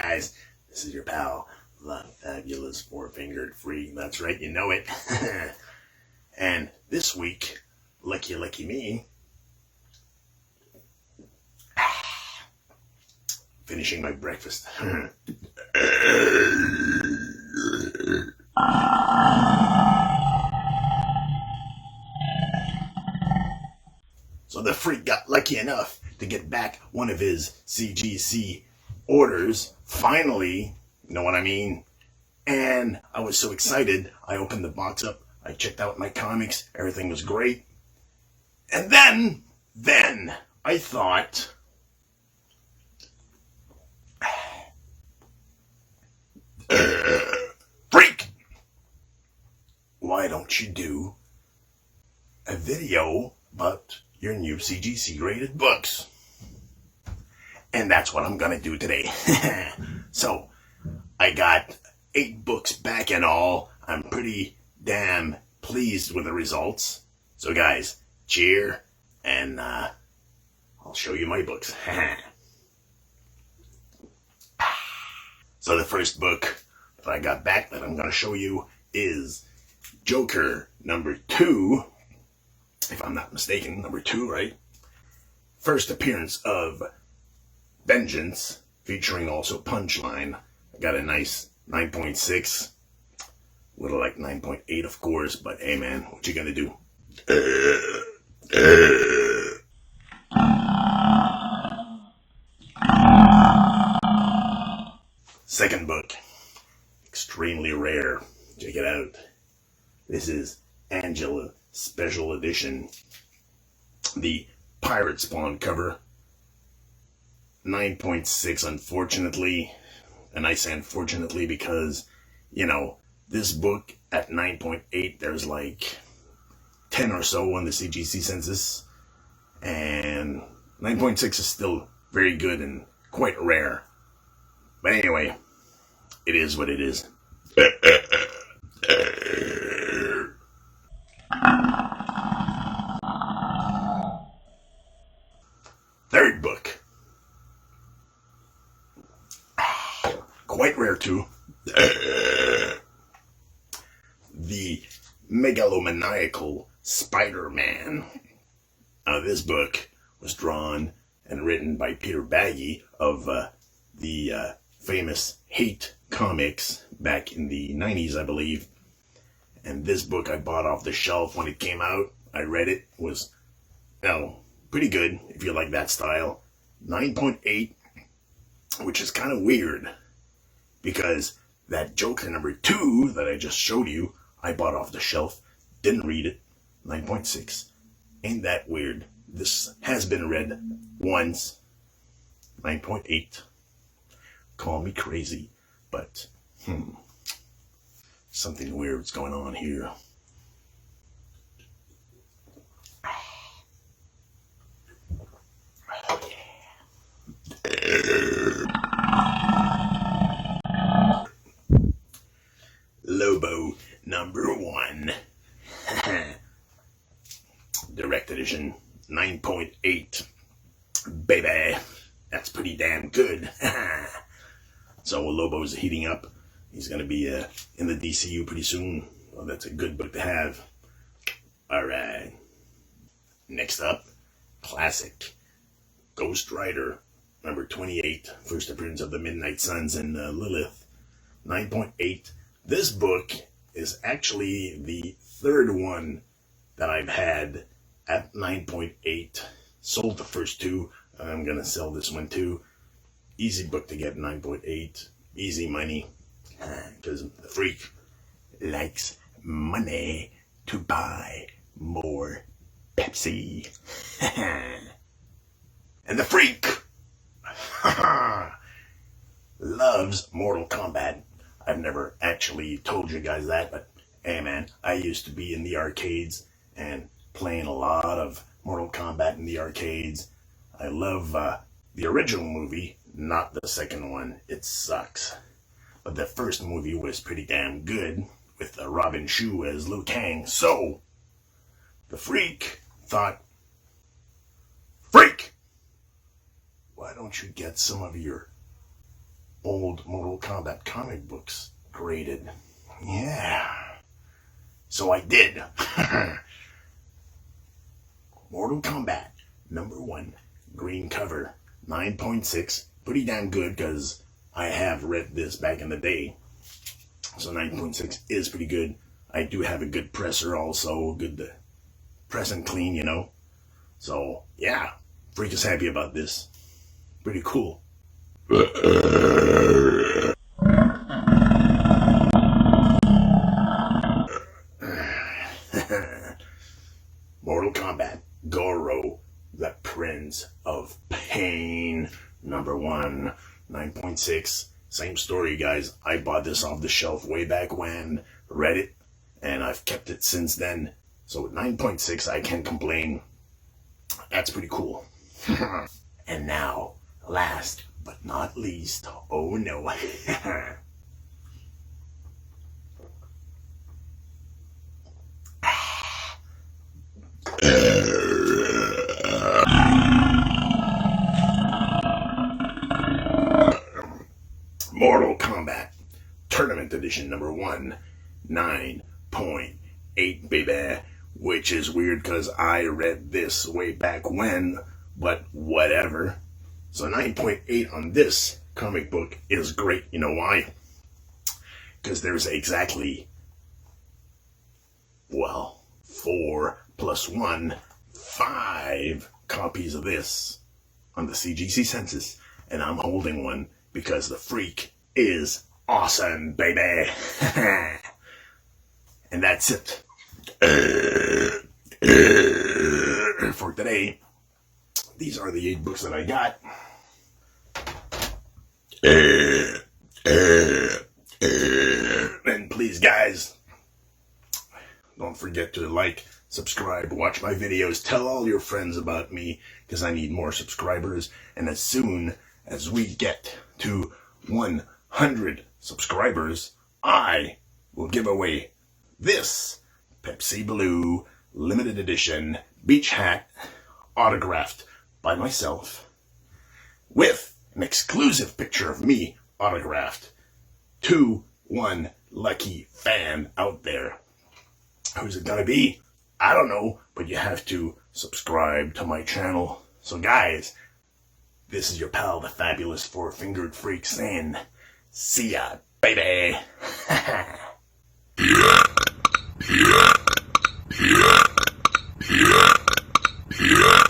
guys? This is your pal, the fabulous four-fingered freak. That's right, you know it. And this week, lucky me, finishing my breakfast. So the freak got lucky enough to get back one of his CGC orders, finally, you know what I mean? And I was so excited, I opened the box up, I checked out my comics, everything was great. And then, I thought, freak, why don't you do a video about your new CGC graded books? And that's what I'm gonna do today. So, I got 8 books back and all. I'm pretty damn pleased with the results. So guys, cheer, and I'll show you my books. So the first book that I got back that I'm gonna show you is Joker number 2, if I'm not mistaken, number 2, right? First appearance of Vengeance, featuring also Punchline. I got a nice 9.6. Would have liked 9.8, of course, but hey man, what you gonna do? Second book, extremely rare. Check it out. This is Angela Special Edition, the Pirate Spawn cover. 9.6, unfortunately. And I say unfortunately because, you know, this book at 9.8, there's like 10 or so on the CGC census. And 9.6 is still very good and quite rare. But anyway, it is what it is. Third book. Quite rare too. The Megalomaniacal Spider-Man. This book was drawn and written by Peter Baggy of the famous Hate comics back in the 90s, I believe. And this book I bought off the shelf when it came out. I read it. It was, pretty good if you like that style. 9.8, which is kind of weird, because that Joker number 2 that I just showed you, I bought off the shelf, didn't read it. 9.6. Ain't that weird? This has been read once. 9.8. Call me crazy, but something weird's going on here. Lobo number 1. Direct edition, 9.8. Baby, that's pretty damn good. So Lobo's heating up. He's going to be in the DCU pretty soon. Well, that's a good book to have. Alright. Next up, classic. Ghost Rider, number 28. First appearance of the Midnight Suns and Lilith. 9.8. This book is actually the third one that I've had at 9.8. Sold the first 2. I'm going to sell this one too. Easy book to get, 9.8. Easy money. Because the freak likes money to buy more Pepsi. And the freak loves Mortal Kombat. I've never actually told you guys that, but hey man, I used to be in the arcades and playing a lot of Mortal Kombat in the arcades. I love the original movie, not the second one. It sucks. But the first movie was pretty damn good, with Robin Shou as Liu Kang. So, the freak thought, freak, why don't you get some of your old old Mortal Kombat comic books graded. Yeah. So I did. Mortal Kombat, #1, green cover, 9.6. Pretty damn good because I have read this back in the day. So 9.6 is pretty good. I do have a good presser also, good to press and clean, you know. So, yeah, Freak is happy about this. Pretty cool. Mortal Kombat, Goro, the Prince of Pain, #1, 9.6. Same story, guys. I bought this off the shelf way back when, read it, and I've kept it since then. So with 9.6, I can't complain. That's pretty cool. And now, last but not least, oh no. Mortal Kombat Tournament Edition #1, 9.8, baby. Which is weird because I read this way back when, but whatever. So 9.8 on this comic book is great. You know why? Because there's exactly, 4 + 1, 5 copies of this on the CGC census. And I'm holding one because the Freak is awesome, baby. And that's it for today. These are the 8 books that I got. And please, guys, don't forget to like, subscribe, watch my videos, tell all your friends about me, because I need more subscribers. And as soon as we get to 100 subscribers, I will give away this Pepsi Blue limited edition beach hat, autographed by myself, with an exclusive picture of me autographed to one lucky fan out there. Who's it gonna be? I don't know, but you have to subscribe to my channel. So guys, this is your pal, the fabulous Four-Fingered Freak, saying, see ya, baby. Yeah.